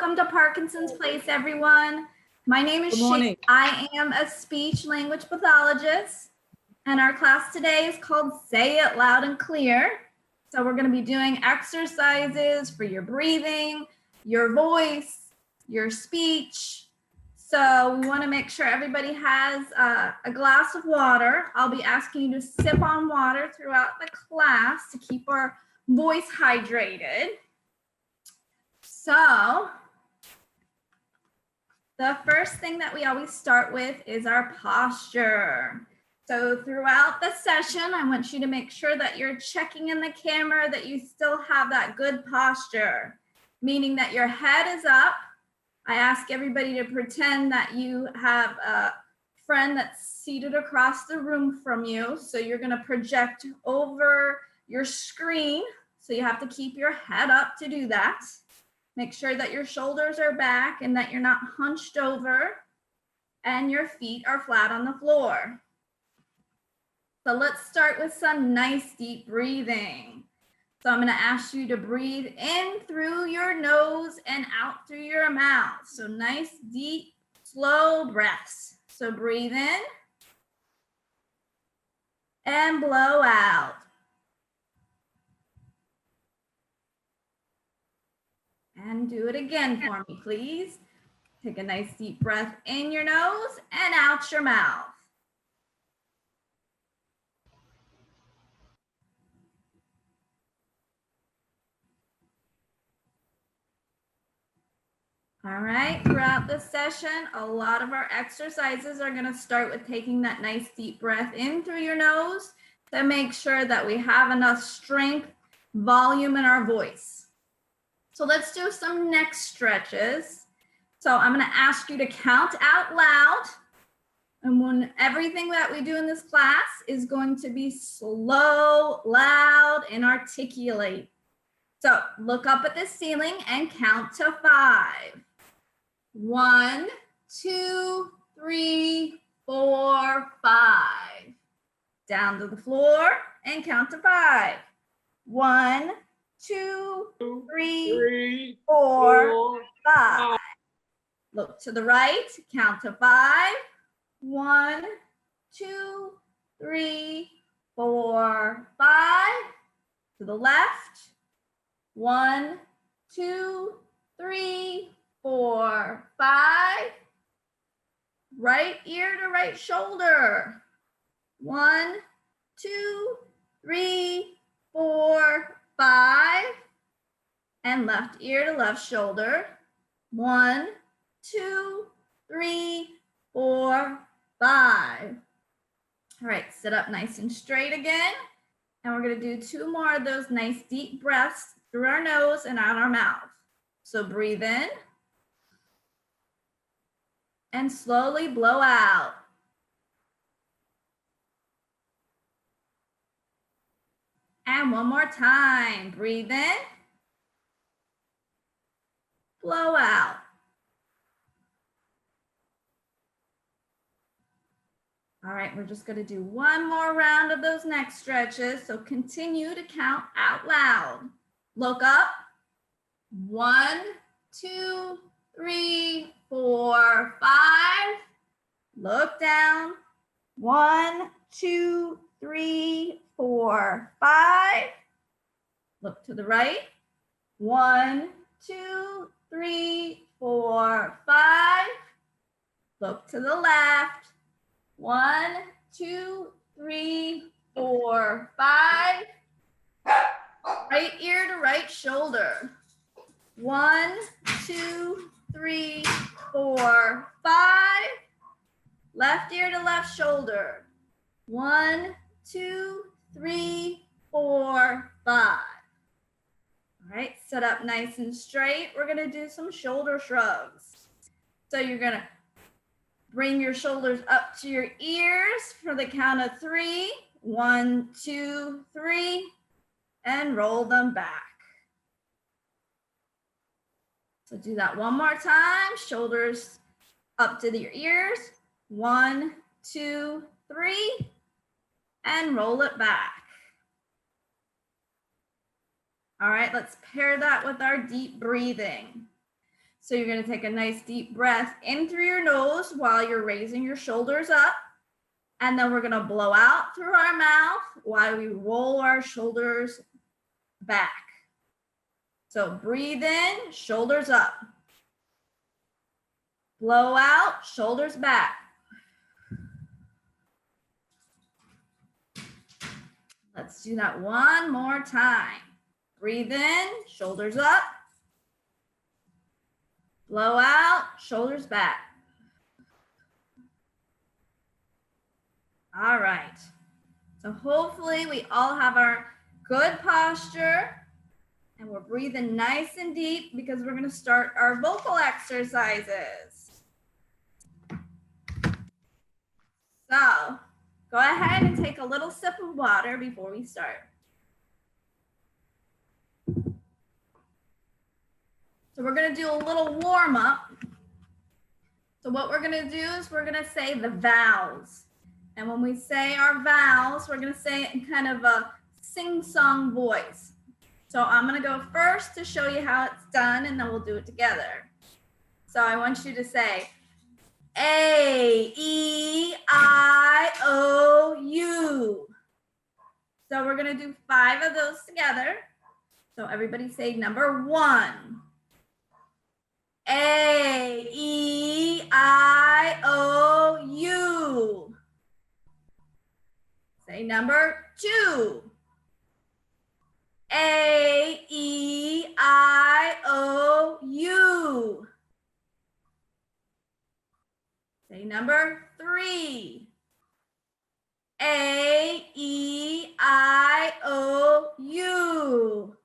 Welcome to Parkinson's Place, everyone. My name is Shannon. I am a speech language pathologist, and our class today is called Say It Loud and Clear. So we're going to be doing exercises for your breathing, your voice, your speech. So we want to make sure everybody has a glass of water. I'll be asking you to sip on water throughout the class to keep our voice hydrated. So the first thing that we always start with is our posture. So throughout the session, I want you to make sure that you're checking in the camera that you still have that good posture, meaning that your head is up. I ask everybody to pretend that you have a friend that's seated across the room from you. So you're going to project over your screen. So you have to keep your head up to do that. Make sure that your shoulders are back and that you're not hunched over and your feet are flat on the floor. So let's start with some nice deep breathing. So I'm going to ask you to breathe in through your nose and out through your mouth. So nice, deep, slow breaths. So breathe in and blow out. And do it again for me, please. Take a nice deep breath in your nose and out your mouth. All right, throughout the session, a lot of our exercises are going to start with taking that nice deep breath in through your nose to make sure that we have enough strength, volume in our voice. So let's do some neck stretches. So I'm going to ask you to count out loud. And when everything that we do in this class is going to be slow, loud, and articulate. So look up at the ceiling and count to 5. 1, 2, 3, 4, 5. Down to the floor and count to 5. 1, 2, 3, 4, 5. Look to the right, count to 5. 1, 2, 3, 4, 5. To the left. 1, 2, 3, 4, 5. Right ear to right shoulder. 1, 2, 3, 4, 5. And left ear to left shoulder. 1, 2, 3, 4, 5. All right, sit up nice and straight again. And we're going to do 2 more of those nice deep breaths through our nose and out our mouth. So breathe in and slowly blow out. And one more time. Breathe in, blow out. All right, we're just going to do one more round of those neck stretches. So continue to count out loud. Look up. 1, 2, 3, 4, 5. Look down. 1, 2, 3, 4, 5. Look to the right. 1, 2, 3, 4, 5. Look to the left. 1, 2, 3, 4, 5. Right ear to right shoulder. 1, 2, 3, 4, 5. Left ear to left shoulder. 1, 2, 3, 4, 5. All right, sit up nice and straight. We're going to do some shoulder shrugs. So you're going to bring your shoulders up to your ears for the count of 3. 1, 2, 3, and roll them back. So do that one more time. Shoulders up to your ears. 1, 2, 3, and roll it back. All right, let's pair that with our deep breathing. So you're going to take a nice deep breath in through your nose while you're raising your shoulders up. And then we're going to blow out through our mouth while we roll our shoulders back. So breathe in, shoulders up. Blow out, shoulders back. Let's do that one more time. Breathe in, shoulders up. Blow out, shoulders back. All right. So hopefully we all have our good posture and we're breathing nice and deep because we're going to start our vocal exercises. So go ahead and take a little sip of water before we start. So we're going to do a little warm up. So what we're going to do is we're going to say the vowels. And when we say our vowels, we're going to say it in kind of a sing-song voice. So I'm going to go first to show you how it's done, and then we'll do it together. So I want you to say A, E, I, O, U. So we're going to do 5 of those together. So everybody say number 1. A, E, I, O, U. Say number 2. A, E, I, O, U. Say number 3. A, E, I, O, U.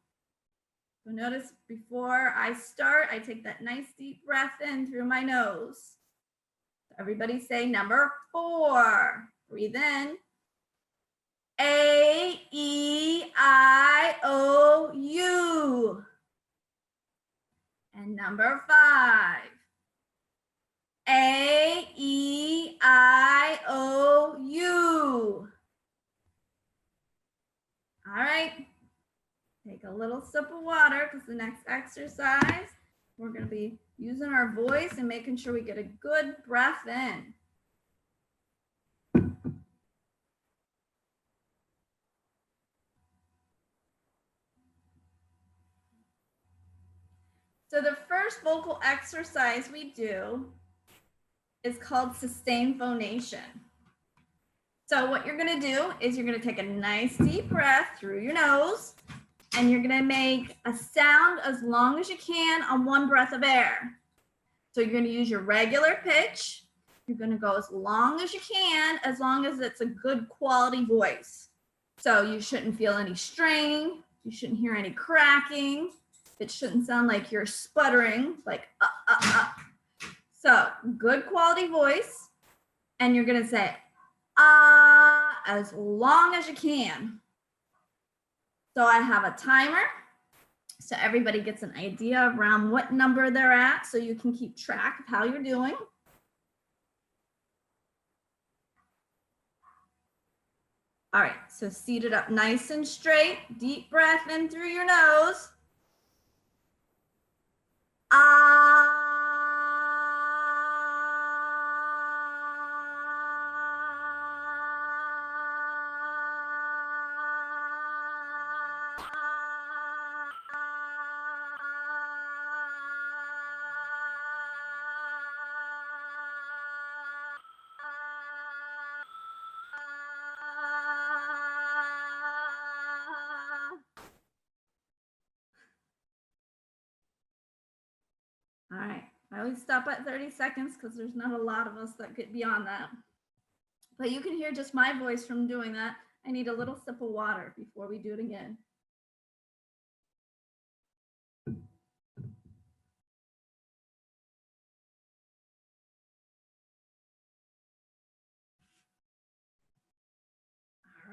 So notice before I start, I take that nice deep breath in through my nose. Everybody say number 4. Breathe in. A, E, I, O, U. And number 5. A, E, I, O, U. All right. Take a little sip of water because the next exercise, we're going to be using our voice and making sure we get a good breath in. So the first vocal exercise we do is called sustained phonation. So what you're going to do is you're going to take a nice deep breath through your nose and you're going to make a sound as long as you can on one breath of air. So you're going to use your regular pitch. You're going to go as long as you can, as long as it's a good quality voice. So you shouldn't feel any strain. You shouldn't hear any cracking. It shouldn't sound like you're sputtering, like So good quality voice, and you're gonna say as long as you can. So I have a timer, so everybody gets an idea around what number they're at, so you can keep track of how you're doing. All right, so seat it up nice and straight, deep breath in through your nose. All right, I always stop at 30 seconds because there's not a lot of us that get beyond that. But you can hear just my voice from doing that. I need a little sip of water before we do it again. All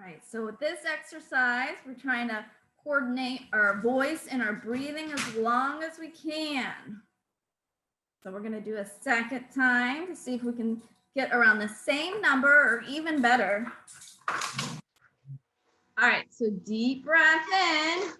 right, so with this exercise, we're trying to coordinate our voice and our breathing as long as we can. So we're going to do a second time to see if we can get around the same number or even better. All right, so deep breath in.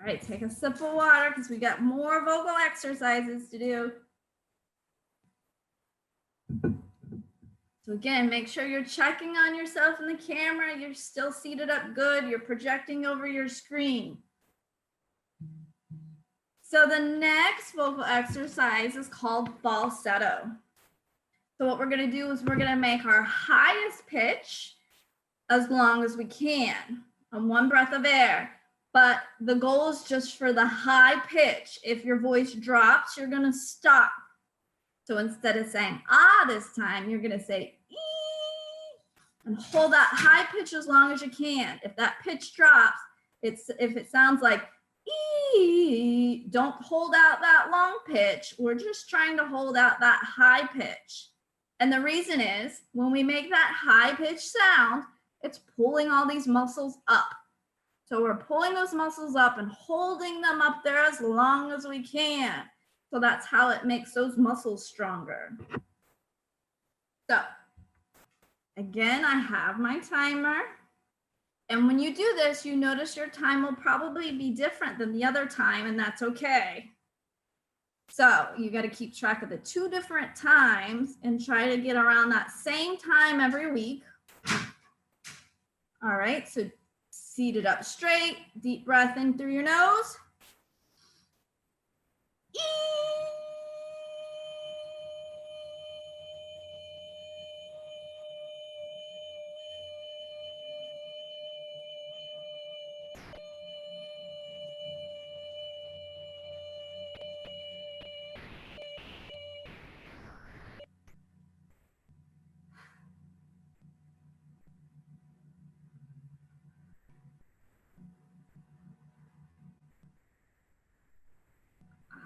All right, take a sip of water because we got more vocal exercises to do. So again, make sure you're checking on yourself in the camera. You're still seated up good. You're projecting over your screen. So the next vocal exercise is called falsetto. So what we're going to do is we're going to make our highest pitch as long as we can on one breath of air. But the goal is just for the high pitch. If your voice drops, you're going to stop. So instead of saying ah this time, you're going to say ee and hold that high pitch as long as you can. If that pitch drops, if it sounds like ee, don't hold out that long pitch. We're just trying to hold out that high pitch. And the reason is when we make that high pitch sound, it's pulling all these muscles up. So we're pulling those muscles up and holding them up there as long as we can. So that's how it makes those muscles stronger. So again, I have my timer. And when you do this, you notice your time will probably be different than the other time, and that's okay. So you got to keep track of the 2 different times and try to get around that same time every week. All right, so seated up straight, deep breath in through your nose.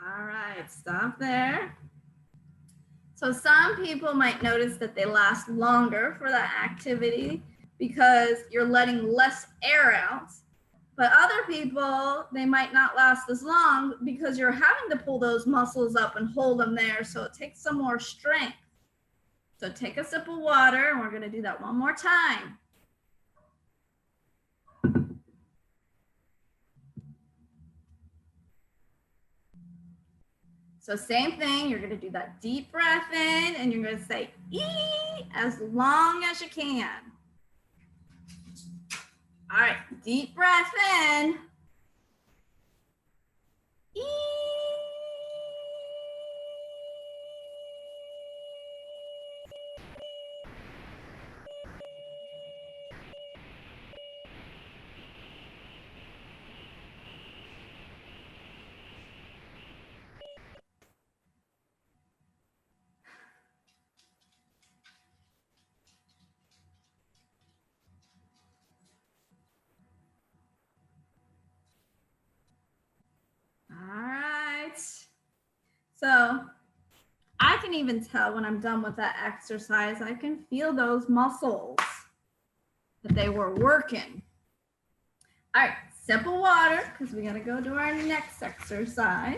All right, stop there. So some people might notice that they last longer for that activity because you're letting less air out. But other people, they might not last as long because you're having to pull those muscles up and hold them there. So it takes some more strength. So take a sip of water and we're going to do that one more time. So same thing, you're going to do that deep breath in and you're going to say ee as long as you can. All right, deep breath in. Ee. All right. So I can even tell when I'm done with that exercise, I can feel those muscles that they were working. All right, sip of water because we got to go to our next exercise.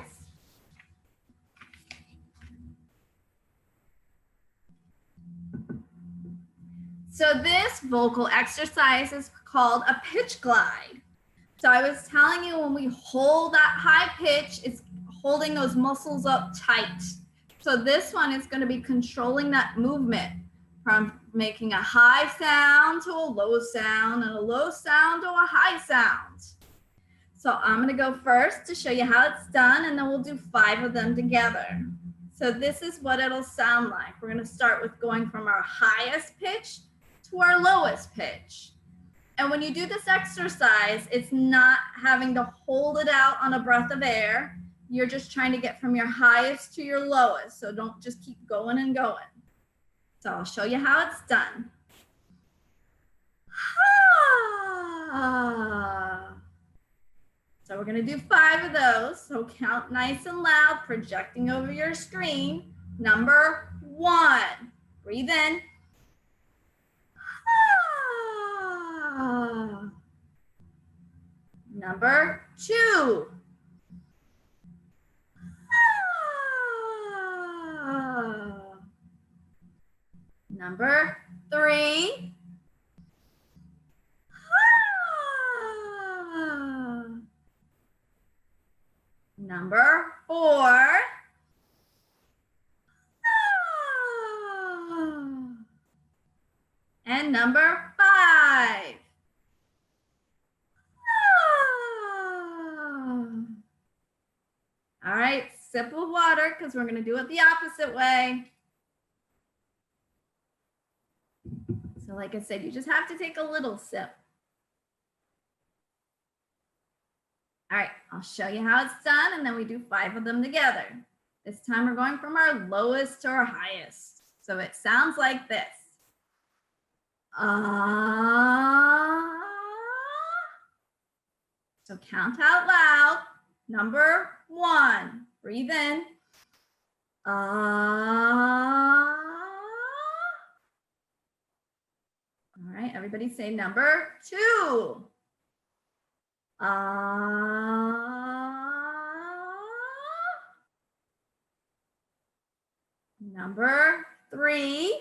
So this vocal exercise is called a pitch glide. So I was telling you when we hold that high pitch, it's holding those muscles up tight. So this one is going to be controlling that movement from making a high sound to a low sound and a low sound to a high sound. So I'm going to go first to show you how it's done, and then we'll do 5 of them together. So this is what it'll sound like. We're going to start with going from our highest pitch to our lowest pitch. And when you do this exercise, it's not having to hold it out on a breath of air. You're just trying to get from your highest to your lowest. So don't just keep going and going. So I'll show you how it's done. So we're going to do 5 of those. So count nice and loud, projecting over your screen. Number 1, breathe in. Number 2. Number 3. Number 4. And number 5. All right, sip of water because we're going to do it the opposite way. So like I said, you just have to take a little sip. All right, I'll show you how it's done, and then we do 5 of them together. This time we're going from our lowest to our highest. So it sounds like this. So count out loud. Number 1, breathe in. All right, everybody say number 2. Number 3.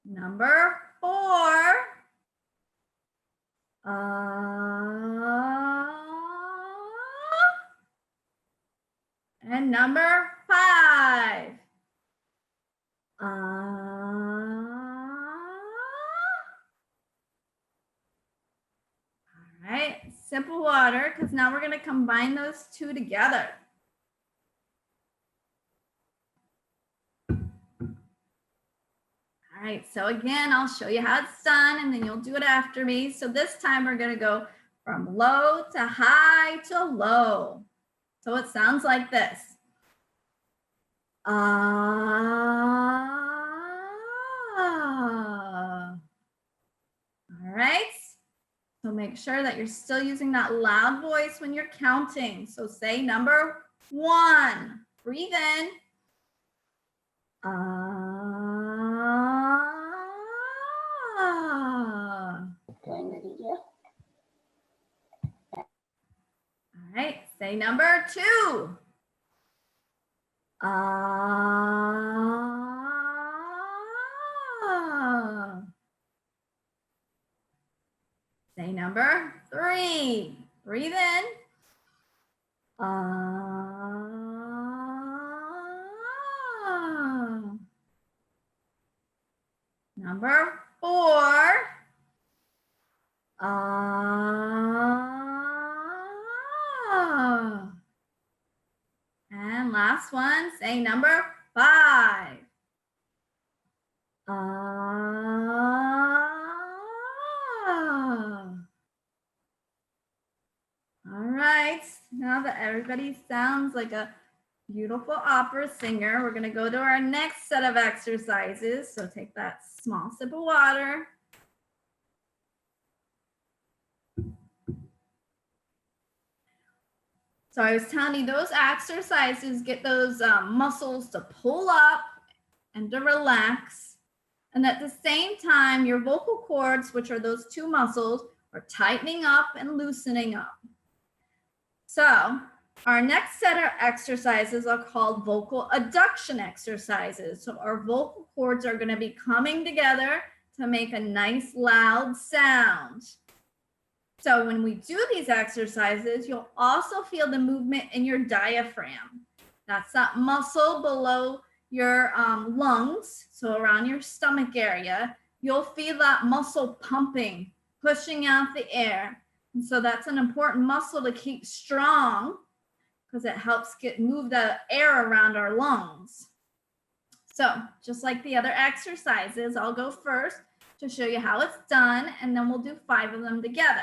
Number 4. And number 5. All right, sip of water because now we're going to combine those 2 together. All right, so again, I'll show you how it's done and then you'll do it after me. So this time we're going to go from low to high to low. So it sounds like this. All right. So make sure that you're still using that loud voice when you're counting. So say number 1. Breathe in. All right, say number 2. Say number 3. Breathe in. Number 4. And last one, say number 5. All right, now that everybody sounds like a beautiful opera singer, we're going to go to our next set of exercises. So take that small sip of water. So I was telling you those exercises get those muscles to pull up and to relax. And at the same time, your vocal cords, which are those 2 muscles, are tightening up and loosening up. So our next set of exercises are called vocal adduction exercises. So our vocal cords are going to be coming together to make a nice loud sound. So when we do these exercises, you'll also feel the movement in your diaphragm. That's that muscle below your lungs, so around your stomach area. You'll feel that muscle pumping, pushing out the air. And so that's an important muscle to keep strong because it helps move the air around our lungs. So just like the other exercises, I'll go first to show you how it's done, and then we'll do 5 of them together.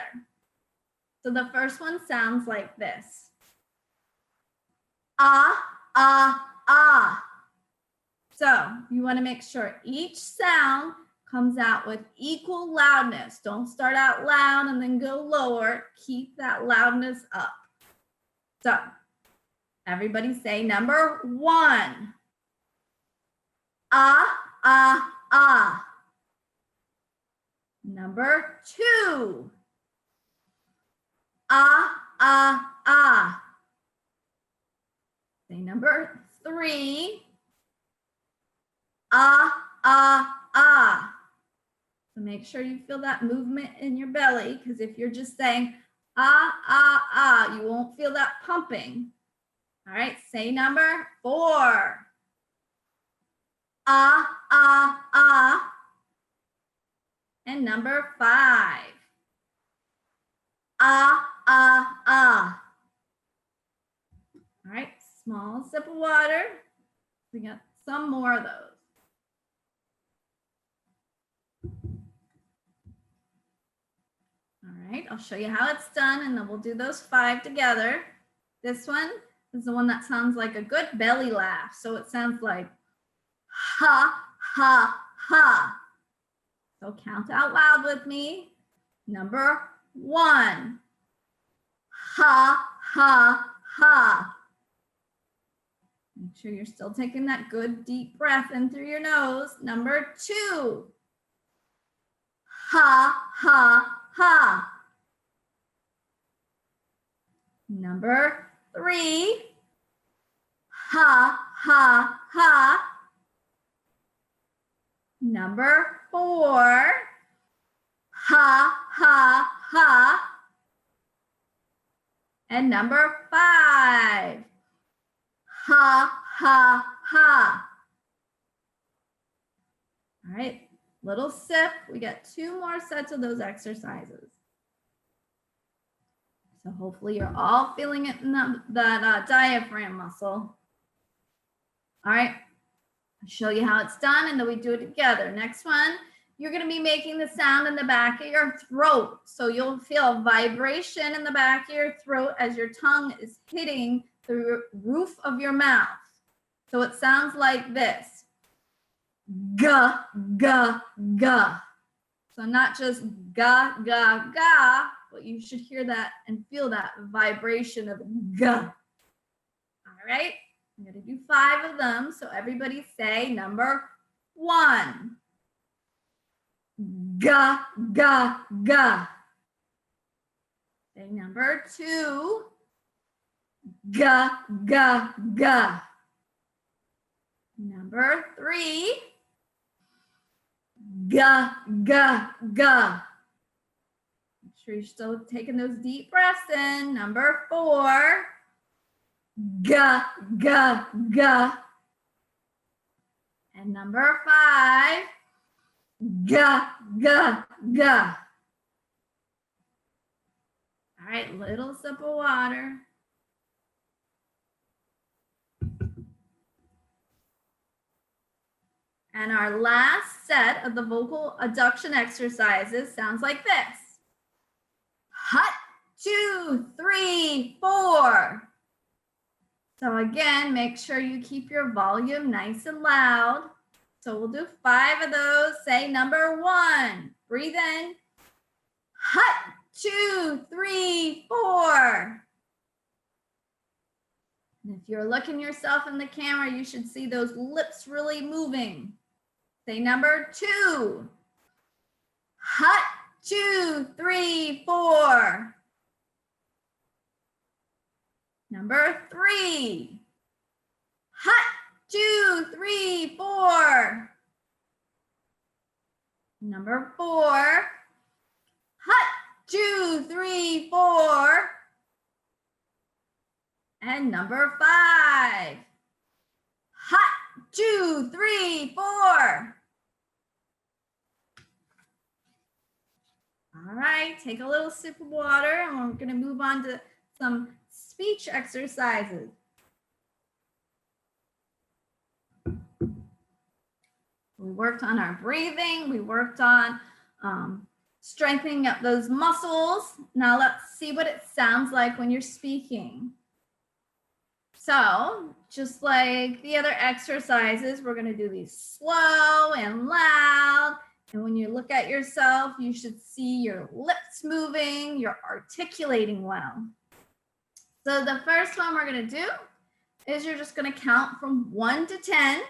So the first one sounds like this. Ah, ah, ah. So you want to make sure each sound comes out with equal loudness. Don't start out loud and then go lower. Keep that loudness up. So everybody say number 1. Ah, ah, ah. Number 2. Ah, ah, ah. Say number 3. Ah, ah, ah. So make sure you feel that movement in your belly, because if you're just saying, ah, ah, ah, you won't feel that pumping. All right, say number 4. Ah, ah, ah. And number 5. Ah, ah, ah. All right, small sip of water. We got some more of those. All right, I'll show you how it's done, and then we'll do those 5 together. This one is the one that sounds like a good belly laugh. So it sounds like ha, ha, ha. So count out loud with me. Number 1. Ha, ha, ha. Make sure you're still taking that good deep breath in through your nose. Number 2. Ha, ha, ha. Number 3. Ha, ha, ha. Number 4. Ha, ha, ha. And number 5. Ha, ha, ha. All right, little sip. We got 2 more sets of those exercises. So hopefully you're all feeling it in that diaphragm muscle. All right, I'll show you how it's done, and then we do it together. Next one, you're going to be making the sound in the back of your throat. So you'll feel vibration in the back of your throat as your tongue is hitting the roof of your mouth. So it sounds like this. Ga, ga, ga. So not just ga, ga, ga, but you should hear that and feel that vibration of ga. All right, I'm going to do 5 of them. So everybody say number 1. Ga, ga, ga. Say number 2. Ga, ga, ga. Number 3. Ga, ga, ga. Make sure you're still taking those deep breaths in. Number 4. Ga, ga, ga. And number 5. Ga, ga, ga. All right, little sip of water. And our last set of the vocal adduction exercises sounds like this. Hut, 2, 3, 4. So again, make sure you keep your volume nice and loud. So we'll do 5 of those. Say number 1. Breathe in. Hut, 2, 3, 4. And if you're looking yourself in the camera, you should see those lips really moving. Say number 2. Hut, 2, 3, 4. Number 3. Hut, 2, 3, 4. Number 4. Hut, 2, 3, 4. And number 5. Hut, 2, 3, 4. All right, take a little sip of water, and we're going to move on to some speech exercises. We worked on our breathing. We worked on strengthening up those muscles. Now let's see what it sounds like when you're speaking. So just like the other exercises, we're going to do these slow and loud. And when you look at yourself, you should see your lips moving, you're articulating well. So the first one we're going to do is you're just going to count from 1 to 10.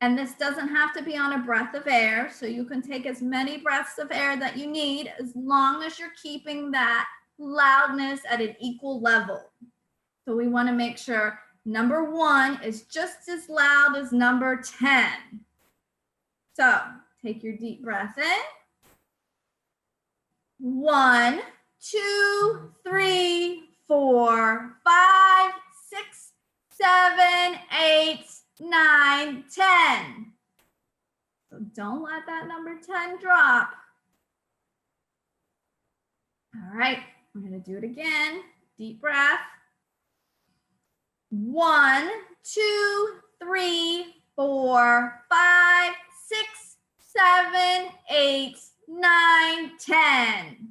And this doesn't have to be on a breath of air. So you can take as many breaths of air that you need as long as you're keeping that loudness at an equal level. So we want to make sure number 1 is just as loud as number 10. So take your deep breath in. 1, 2, 3, 4, 5, 6, 7, 8, 9, 10. So don't let that number 10 drop. All right, we're going to do it again. Deep breath. 1, 2, 3, 4, 5, 6, 7, 8, 9, 10.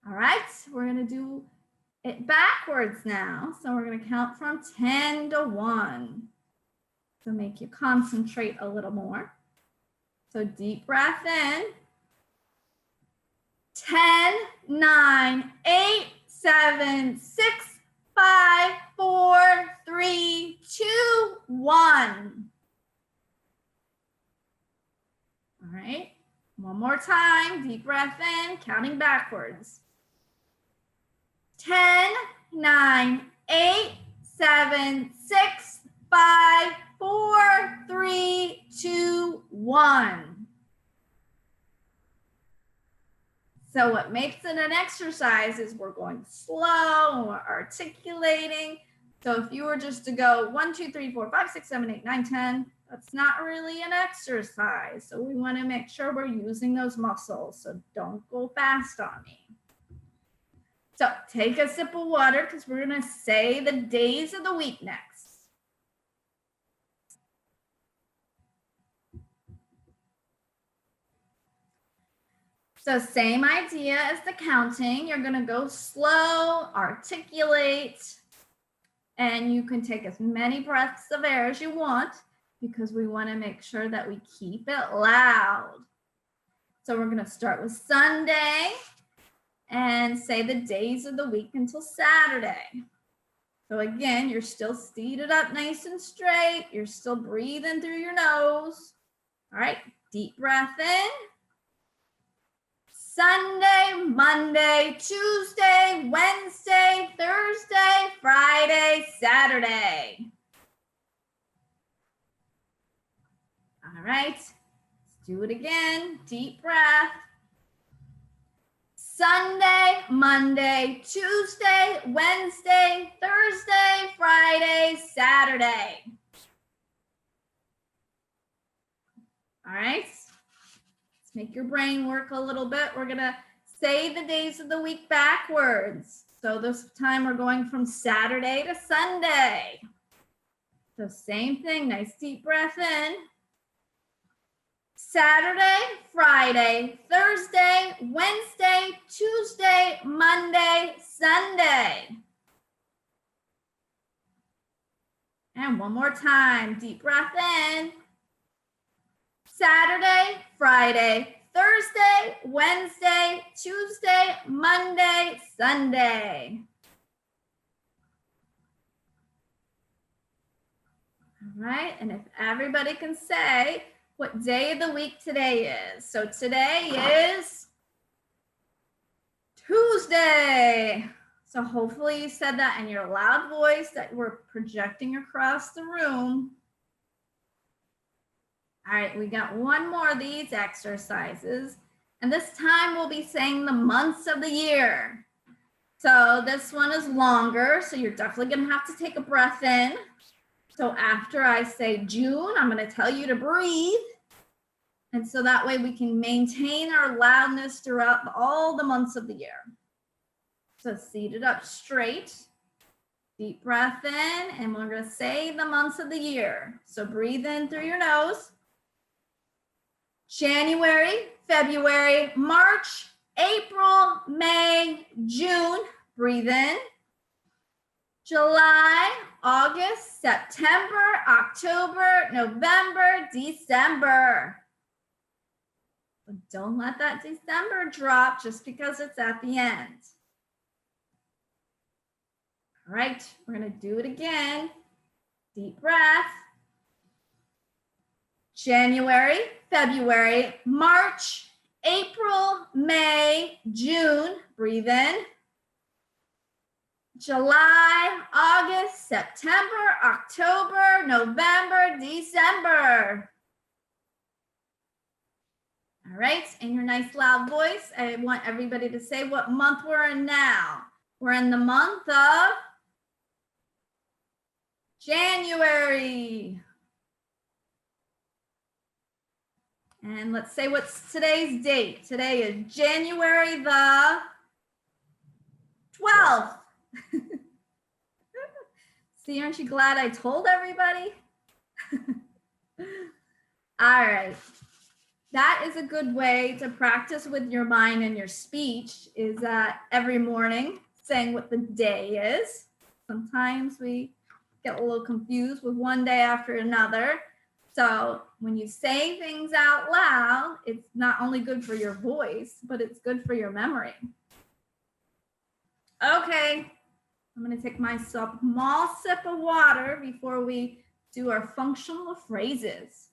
All right, we're going to do it backwards now. So we're going to count from 10 to 1. So make you concentrate a little more. So deep breath in. 10, 9, 8, 7, 6, 5, 4, 3, 2, 1. All right, one more time. Deep breath in, counting backwards. 10, 9, 8, 7, 6, 5, 4, 3, 2, 1. So what makes it an exercise is we're going slow and we're articulating. So if you were just to go 1, 2, 3, 4, 5, 6, 7, 8, 9, 10, that's not really an exercise. So we want to make sure we're using those muscles. So don't go fast on me. So take a sip of water because we're going to say the days of the week next. So same idea as the counting. You're going to go slow, articulate, and you can take as many breaths of air as you want because we want to make sure that we keep it loud. So we're going to start with Sunday and say the days of the week until Saturday. So again, you're still seated up nice and straight. You're still breathing through your nose. All right, deep breath in. Sunday, Monday, Tuesday, Wednesday, Thursday, Friday, Saturday. All right, let's do it again. Deep breath. Sunday, Monday, Tuesday, Wednesday, Thursday, Friday, Saturday. All right. Make your brain work a little bit. We're going to say the days of the week backwards. So this time we're going from Saturday to Sunday. So same thing, nice deep breath in. Saturday, Friday, Thursday, Wednesday, Tuesday, Monday, Sunday. And one more time, deep breath in. Saturday, Friday, Thursday, Wednesday, Tuesday, Monday, Sunday. All right, and if everybody can say what day of the week today is. So today is Tuesday. So hopefully you said that in your loud voice that we're projecting across the room. All right, we got one more of these exercises, and this time we'll be saying the months of the year. So this one is longer, so you're definitely gonna have to take a breath in. So after I say June, I'm gonna tell you to breathe. And so that way we can maintain our loudness throughout all the months of the year. So seated up straight, deep breath in, and we're gonna say the months of the year. So breathe in through your nose. January, February, March, April, May, June, breathe in. July, August, September, October, November, December. But don't let that December drop just because it's at the end. All right, we're gonna do it again. Deep breath. January, February, March, April, May, June, breathe in. July, August, September, October, November, December. All right, in your nice loud voice, I want everybody to say what month we're in now. We're in the month of January. And let's say what's today's date. Today is January the 12th. See, aren't you glad I told everybody? All right. That is a good way to practice with your mind and your speech, is that every morning saying what the day is. Sometimes we get a little confused with one day after another. So when you say things out loud, it's not only good for your voice, but it's good for your memory. Okay, I'm going to take my small sip of water before we do our functional phrases.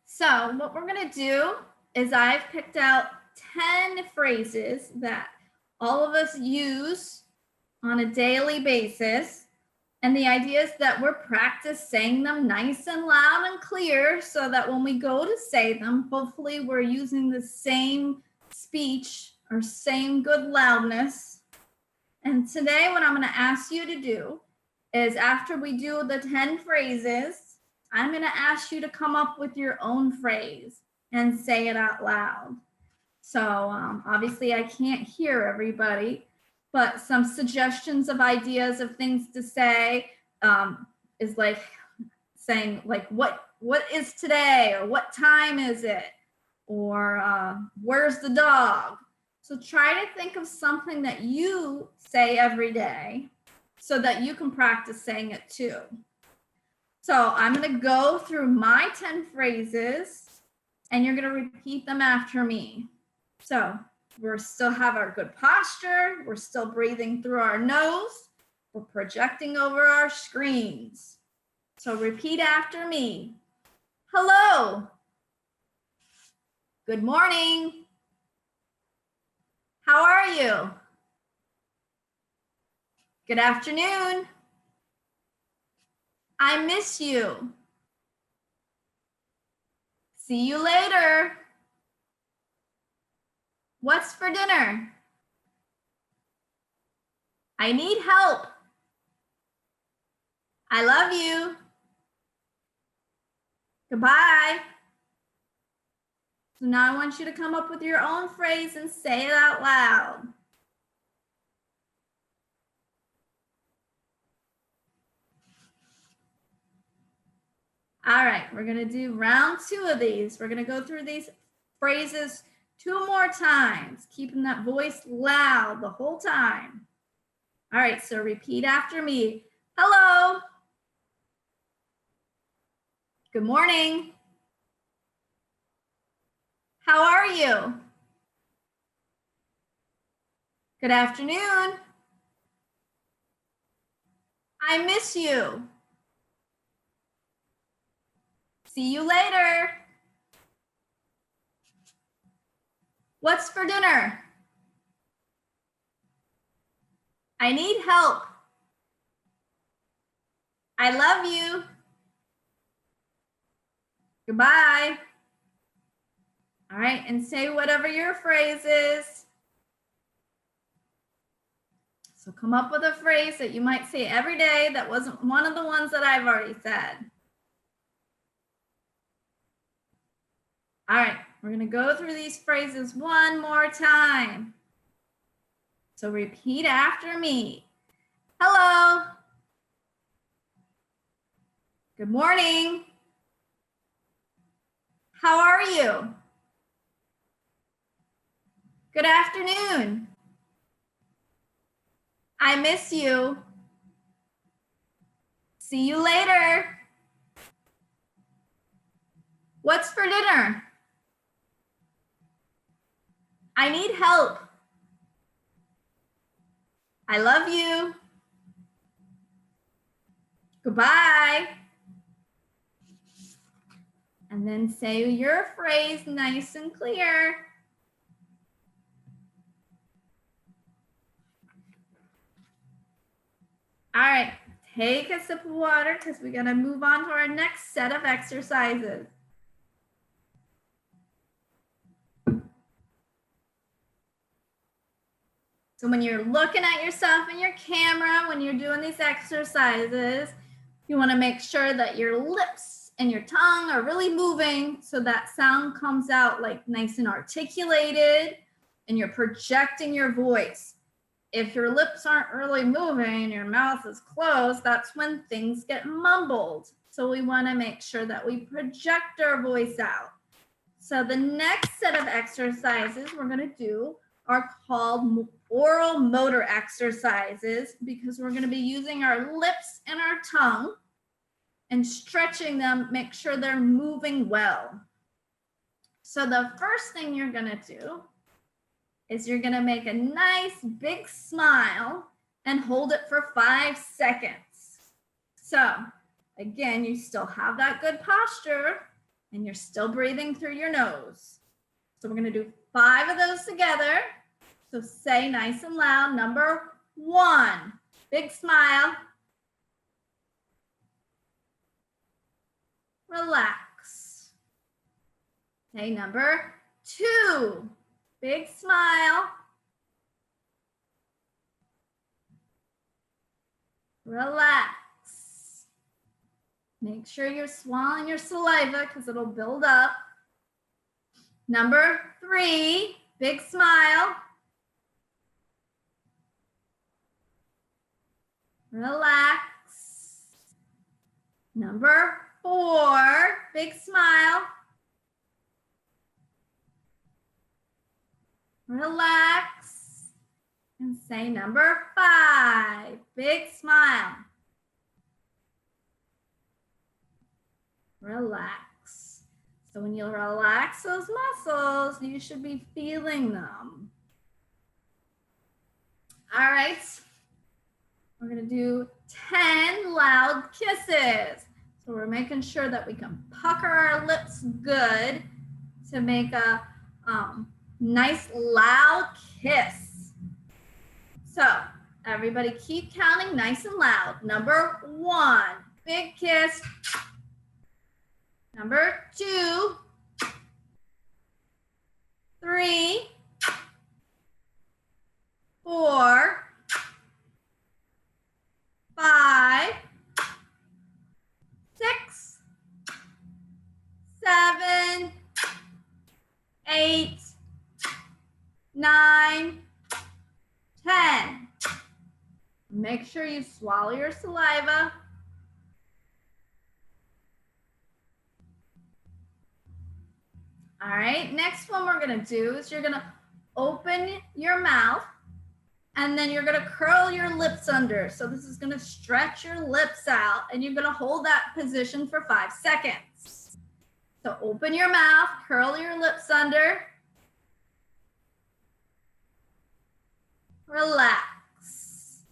So what we're going to do is I've picked out 10 phrases that all of us use on a daily basis. And the idea is that we're practice saying them nice and loud and clear so that when we go to say them, hopefully we're using the same speech or same good loudness. And today what I'm going to ask you to do is, after we do the 10 phrases, I'm going to ask you to come up with your own phrase and say it out loud. So obviously I can't hear everybody, but some suggestions of ideas of things to say is like saying like, what is today? Or what time is it? Or where's the dog? So try to think of something that you say every day so that you can practice saying it too. So I'm going to go through my 10 phrases and you're going to repeat them after me. So we still have our good posture. We're still breathing through our nose. We're projecting over our screens. So repeat after me. Hello. Good morning. How are you? Good afternoon. I miss you. See you later. What's for dinner? I need help. I love you. Goodbye. So now I want you to come up with your own phrase and say it out loud. All right, we're going to do round 2 of these. We're going to go through these phrases 2 more times, keeping that voice loud the whole time. All right, so repeat after me. Hello. Good morning. How are you? Good afternoon. I miss you. See you later. What's for dinner? I need help. I love you. Goodbye. All right, and say whatever your phrase is. So come up with a phrase that you might say every day that wasn't one of the ones that I've already said. All right, we're going to go through these phrases one more time. So repeat after me. Hello. Good morning. How are you? Good afternoon. I miss you. See you later. What's for dinner? I need help. I love you. Goodbye. And then say your phrase nice and clear. All right, take a sip of water because we're going to move on to our next set of exercises. So when you're looking at yourself in your camera, when you're doing these exercises, you want to make sure that your lips and your tongue are really moving so that sound comes out like nice and articulated and you're projecting your voice. If your lips aren't really moving and your mouth is closed, that's when things get mumbled. So we want to make sure that we project our voice out. So the next set of exercises we're going to do are called oral motor exercises because we're going to be using our lips and our tongue and stretching them, make sure they're moving well. So the first thing you're going to do is you're going to make a nice big smile and hold it for 5 seconds. So again, you still have that good posture and you're still breathing through your nose. So we're going to do 5 of those together. So say nice and loud. Number 1, big smile. Relax. Say number 2, big smile. Relax. Make sure you're swallowing your saliva because it'll build up. Number 3, big smile. Relax. Number 4, big smile. Relax. And say number 5, big smile. Relax. So when you relax those muscles, you should be feeling them. All right. We're going to do 10 loud kisses. So we're making sure that we can pucker our lips good to make a nice loud kiss. So everybody keep counting nice and loud. Number 1, big kiss. Number 2, 3, 4, 5, 6, 7, 8, 9, 10. Make sure you swallow your saliva. All right, next one we're gonna do is you're gonna open your mouth and then you're gonna curl your lips under. So this is gonna stretch your lips out and you're gonna hold that position for 5 seconds. So open your mouth, curl your lips under. Relax.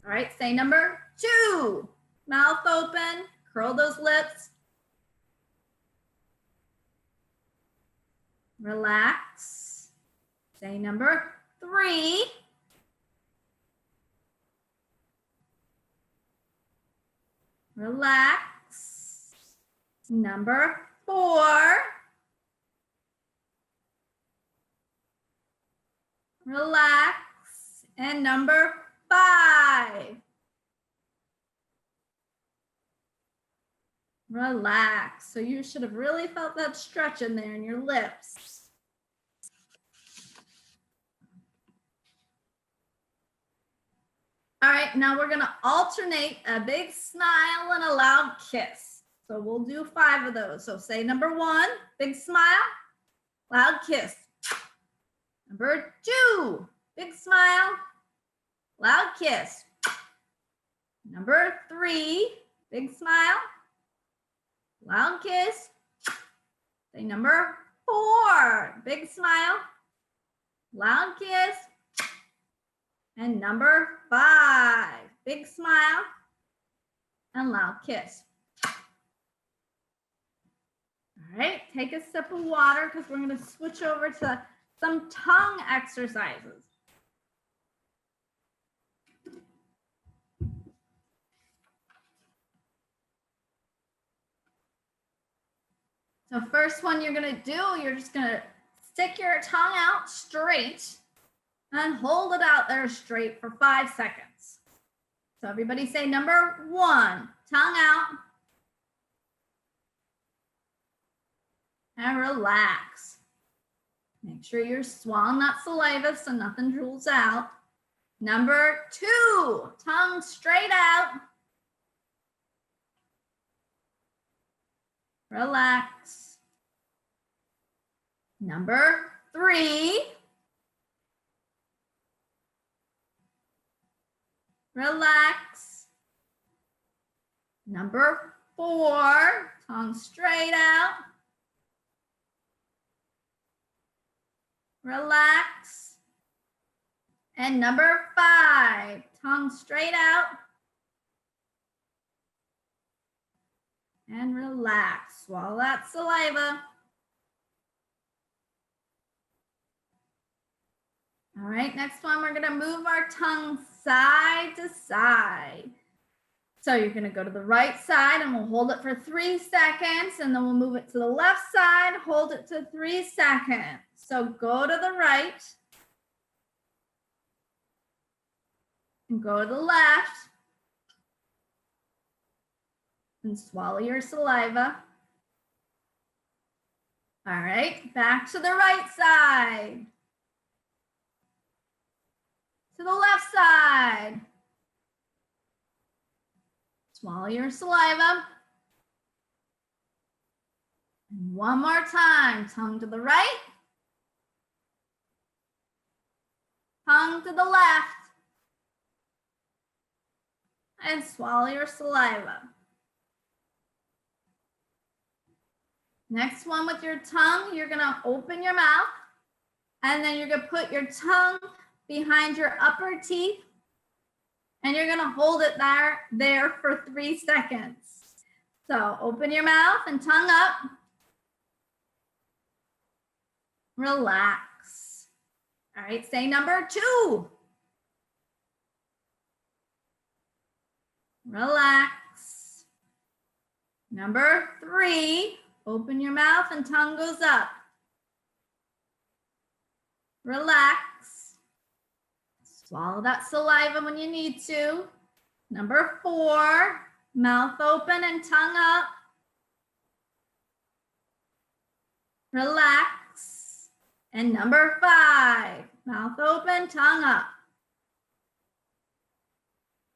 All right, say number 2. Mouth open, curl those lips. Relax. Say number 3. Relax. Number 4. Relax. And number 5. Relax. So you should have really felt that stretch in there in your lips. All right, now we're gonna alternate a big smile and a loud kiss. So we'll do 5 of those. So say number 1, big smile, loud kiss. Number 2, big smile, loud kiss. Number 3, big smile, loud kiss. Say number 4, big smile, loud kiss. And number 5, big smile and loud kiss. All right, take a sip of water because we're going to switch over to some tongue exercises. The first one you're going to do, you're just going to stick your tongue out straight and hold it out there straight for 5 seconds. So everybody say number 1, tongue out. And relax. Make sure you're swallowing that saliva so nothing drools out. Number 2, tongue straight out. Relax. Number 3, relax. Number 4, tongue straight out. Relax. And number 5, tongue straight out. And relax. Swallow that saliva. All right, next one, we're gonna move our tongue side to side. So you're gonna go to the right side and we'll hold it for 3 seconds, and then we'll move it to the left side, hold it to 3 seconds. So go to the right and go to the left and swallow your saliva. All right, back to the right side. To the left side. Swallow your saliva. And one more time, tongue to the right. Tongue to the left. And swallow your saliva. Next one, with your tongue, you're gonna open your mouth, and then you're gonna put your tongue behind your upper teeth, and you're gonna hold it there for 3 seconds. So open your mouth and tongue up. Relax. All right, say number 2. Relax. Number 3, open your mouth and tongue goes up. Relax. Swallow that saliva when you need to. Number 4, mouth open and tongue up. Relax. And number 5, mouth open, tongue up.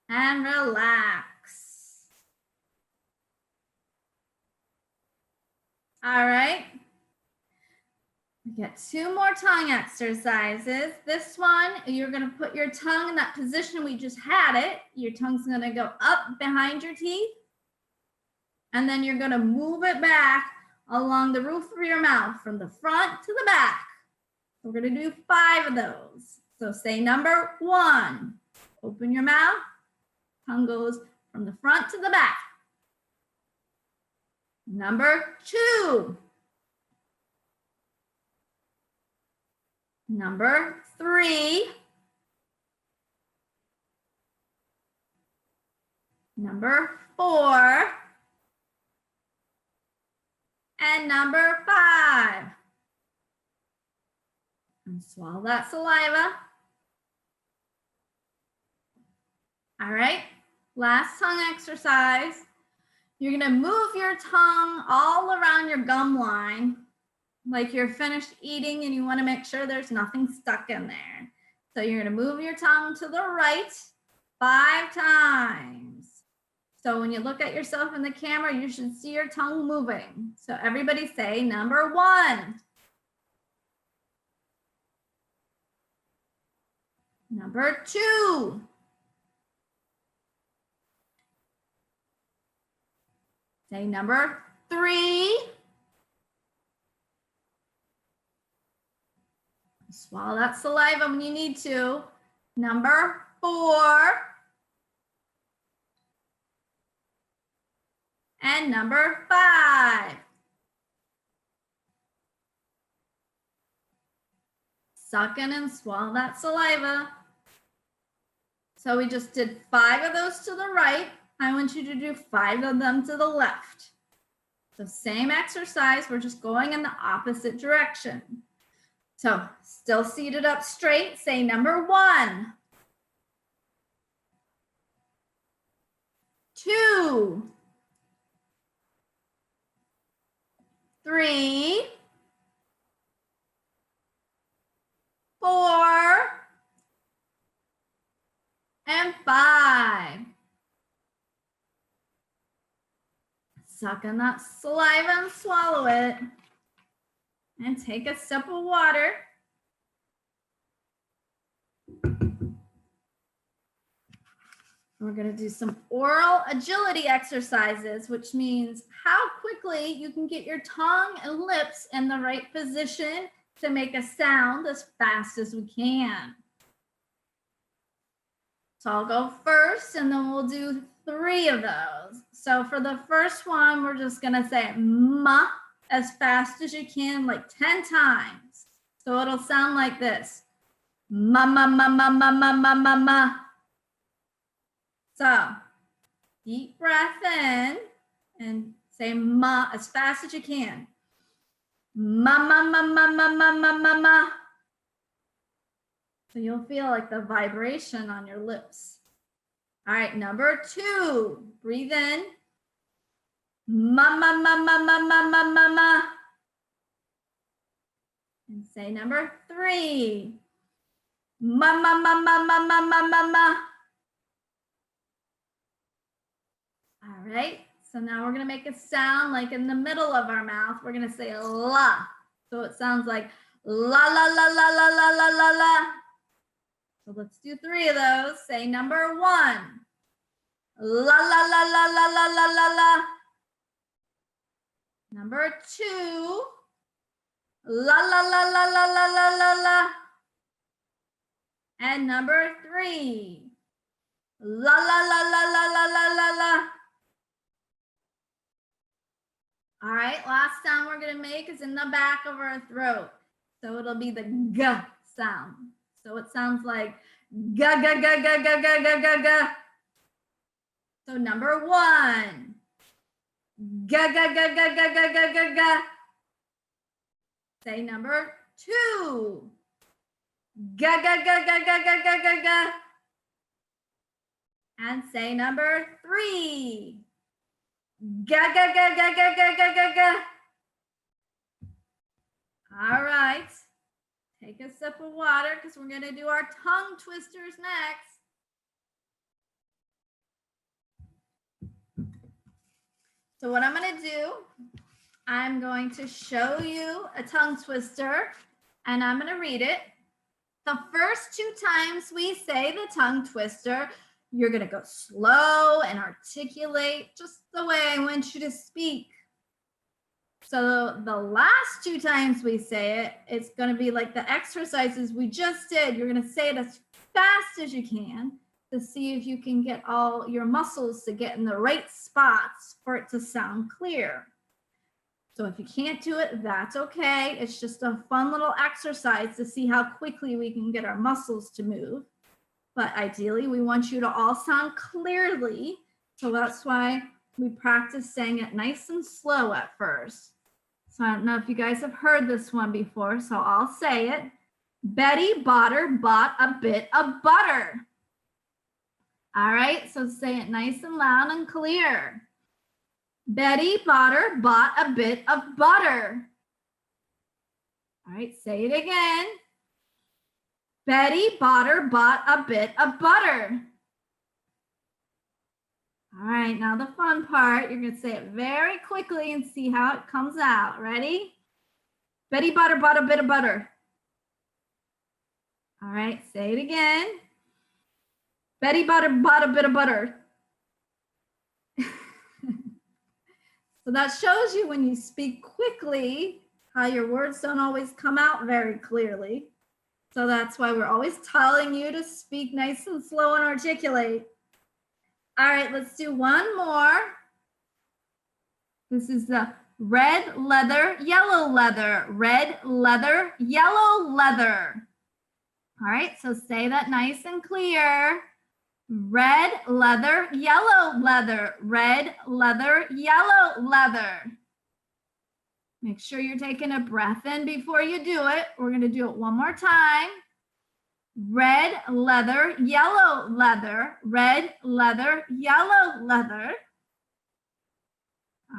And relax. All right. We get 2 more tongue exercises. This one, you're going to put your tongue in that position we just had it. Your tongue's going to go up behind your teeth. And then you're going to move it back along the roof of your mouth from the front to the back. We're going to do 5 of those. So say number 1, open your mouth. Tongue goes from the front to the back. Number 2. Number 3. Number 4. And number 5. And swallow that saliva. All right, last tongue exercise. You're gonna move your tongue all around your gum line, like you're finished eating and you wanna make sure there's nothing stuck in there. So you're gonna move your tongue to the right 5 times. So when you look at yourself in the camera, you should see your tongue moving. So everybody say number 1. Number 2. Say number 3. Swallow that saliva when you need to. Number 4. And number 5. Suck in and swallow that saliva. So we just did 5 of those to the right. I want you to do 5 of them to the left. So same exercise, we're just going in the opposite direction. So still seated up straight, say number 1, 2, 3, 4, and 5. Suck in that saliva and swallow it. And take a sip of water. We're going to do some oral agility exercises, which means how quickly you can get your tongue and lips in the right position to make a sound as fast as we can. So I'll go first, and then we'll do 3 of those. So for the first one, we're just going to say ma as fast as you can, like 10 times. So it'll sound like this. Ma, ma, ma, ma, ma, ma, ma, ma, ma. So deep breath in and say ma as fast as you can. Ma, ma, ma, ma, ma, ma, ma, ma, ma. So you'll feel like the vibration on your lips. All right, number 2, breathe in. Ma, ma, ma, ma, ma, ma, ma, ma, ma. And say number 3. Ma, ma, ma, ma, ma, ma, ma, ma, ma. All right, so now we're going to make a sound like in the middle of our mouth. We're going to say la. So it sounds like la, la, la, la, la, la, la, la, la. So let's do 3 of those. Say number 1. La, la, la, la, la, la, la, la, la. Number 2. La, la, la, la, la, la, la, la, la. And number 3. La, la, la, la, la, la, la, la, la. All right, last sound we're going to make is in the back of our throat. So it'll be the g sound. So it sounds like ga, ga, ga, ga, ga, ga, ga, ga, ga. So number 1. Ga, ga, ga, ga, ga, ga, ga, ga, ga. Say number 2. Ga, ga, ga, ga, ga, ga, ga, ga, ga. And say number 3. Ga, ga, ga, ga, ga, ga, ga, ga, ga. All right. Take a sip of water because we're going to do our tongue twisters next. So what I'm going to do, I'm going to show you a tongue twister, and I'm going to read it. The first 2 times we say the tongue twister, you're going to go slow and articulate just the way I want you to speak. So the last 2 times we say it, it's going to be like the exercises we just did. You're going to say it as fast as you can to see if you can get all your muscles to get in the right spots for it to sound clear. So if you can't do it, that's okay. It's just a fun little exercise to see how quickly we can get our muscles to move. But ideally, we want you to all sound clearly. So that's why we practice saying it nice and slow at first. So I don't know if you guys have heard this one before, so I'll say it. Betty Botter bought a bit of butter. All right, so say it nice and loud and clear. Betty Botter bought a bit of butter. All right, say it again. Betty Botter bought a bit of butter. All right, now the fun part, you're going to say it very quickly and see how it comes out. Ready? Betty Botter bought a bit of butter. All right, say it again. Betty Botter bought a bit of butter. So that shows you when you speak quickly, how your words don't always come out very clearly. So that's why we're always telling you to speak nice and slow and articulate. All right, let's do one more. This is the red leather, yellow leather, red leather, yellow leather. All right, so say that nice and clear. Red leather, yellow leather, red leather, yellow leather. Make sure you're taking a breath in before you do it. We're going to do it one more time. Red leather, yellow leather, red leather, yellow leather.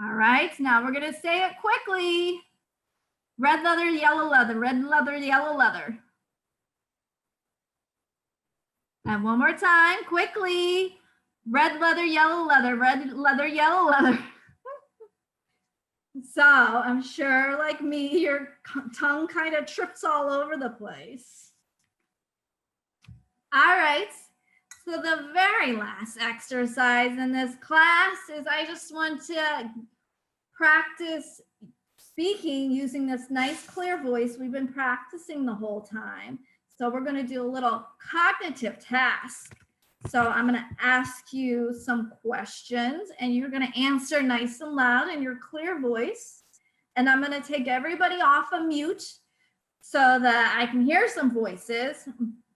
All right, now we're going to say it quickly. Red leather, yellow leather, red leather, yellow leather. And one more time, quickly. Red leather, yellow leather, red leather, yellow leather. So I'm sure, like me, your tongue kind of trips all over the place. All right, so the very last exercise in this class is I just want to practice speaking using this nice clear voice we've been practicing the whole time. So we're going to do a little cognitive task. So I'm going to ask you some questions and you're going to answer nice and loud in your clear voice. And I'm going to take everybody off of mute so that I can hear some voices,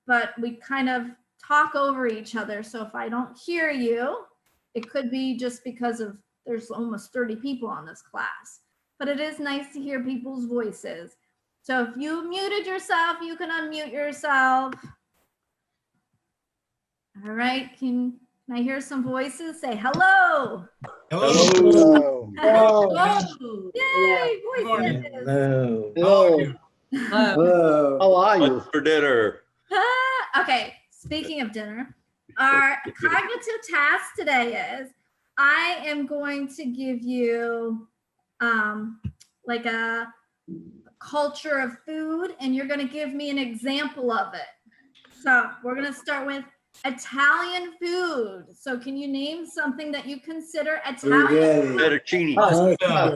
but we kind of talk over each other. So if I don't hear you, it could be just because of there's almost 30 people on this class, but it is nice to hear people's voices. So if you muted yourself, you can unmute yourself. All right, can I hear some voices? Say hello. Hello. Hello. Yay, voices. Hello. Hello. Hello. How are you? What's for dinner? Okay, speaking of dinner, our cognitive task today is I am going to give you like a culture of food, and you're going to give me an example of it. So we're going to start with Italian food. So can you name something that you consider Italian? Fettuccine. Lasagna.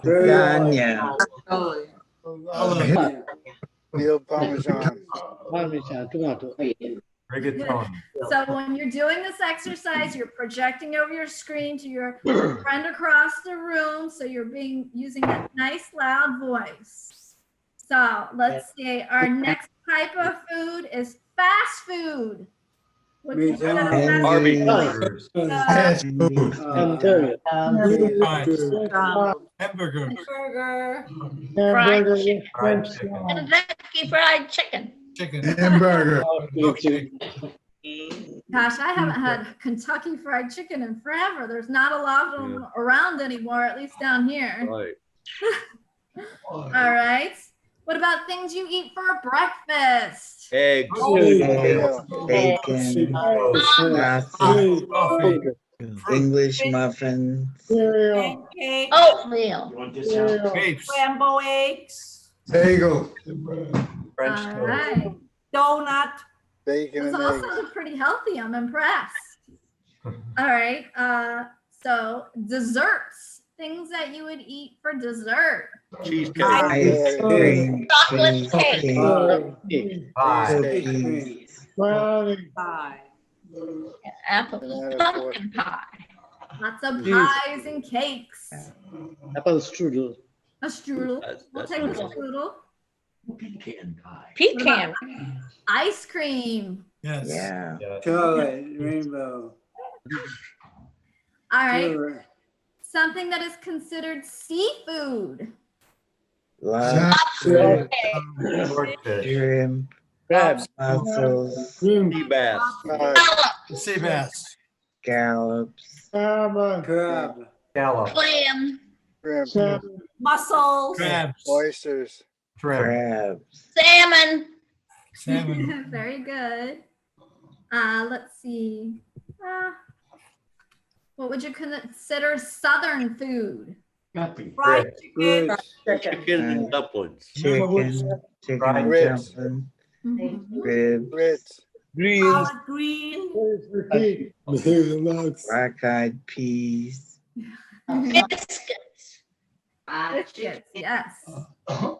Veal Parmesan. Rigatoni. So when you're doing this exercise, you're projecting over your screen to your friend across the room. So you're using that nice loud voice. So let's see. Our next type of food is fast food. Arby's. Hamburger. Fried chicken. Kentucky Fried Chicken. Chicken. Hamburger. Gosh, I haven't had Kentucky Fried Chicken in forever. There's not a lot of them around anymore, at least down here. Right. All right. What about things you eat for breakfast? Eggs. Bacon. Coffee. English muffins. Pancake. Oatmeal. Grapes. Scrambled eggs, Bagel. French All toast. right. donut. Bacon Those and all eggs. sounded pretty healthy. I'm impressed. All right. So desserts, things that you would eat for dessert. Cheesecake. Ice cream. Chocolate cake. Pie. Cookies. Pie. Apple. Banana Pumpkin pie. Lots of pies and cakes. Apple strudel. A strudel. We'll take a strudel. strudel. Pecan. Ice cream. Yes. Yeah. Chocolate. Rainbow. All right. Something that is considered seafood. Lobster. Swordfish. Shrimp. Crabs. Mussels. Sea bass. Sea bass. Scallops. Crab. Scallop. Clam. Shrimp. Mussels. Crabs. Oysters. Shrimp. Crabs. Salmon. Salmon. Very good. Let's see. What would you consider Southern food? Fried chicken. Chicken and dumplings. Chicken. Chicken Ribs. dumpling. Mhm. Ribs. Grits. Collard green. Black-eyed peas. Biscuits. Biscuits, yes. Said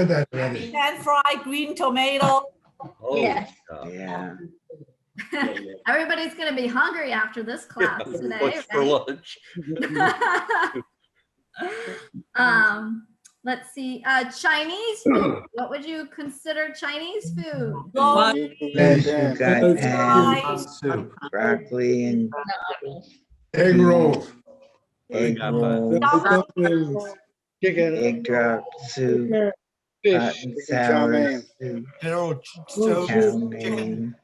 that already. Pan-fried green tomato. Oh, Yes. Yeah. Everybody's going to be hungry after this class today. What's for lunch? Let's see. Chinese food. What would you consider Chinese food? You got ham, Rice. Soup. broccoli, and Egg rolls. egg got rolls. Dumplings. Chicken. egg drop soup, Fish. hot and Chicken chow sour mein. soup, General chow stove, chicken. mein.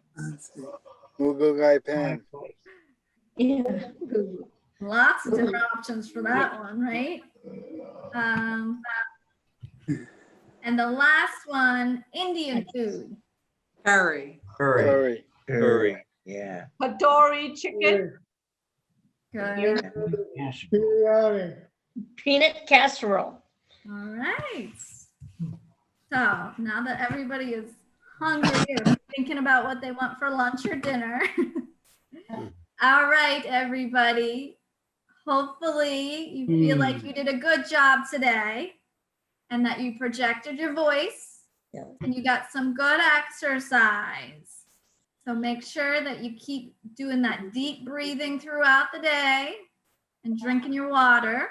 Mugo gai pan. Yeah. Lots of different options for that one, right? And the last one, Indian food. Curry. Curry. Curry. Curry. Yeah. Tandoori chicken. Good. Peanut casserole. All right. So now that everybody is hungry or thinking about what they want for lunch or dinner. All right, everybody. Hopefully you feel like you did a good job today and that you projected your voice Yeah. and you got some good exercise. So make sure that you keep doing that deep breathing throughout the day and drinking your water.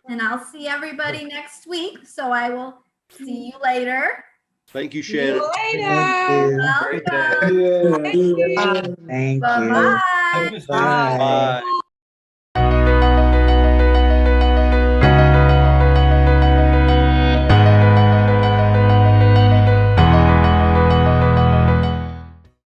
And I'll see everybody next week. So I will see you later. Thank you, See you Shannon. later. Thank you. Welcome. Thank you. Bye-bye. Have a good Bye. Bye.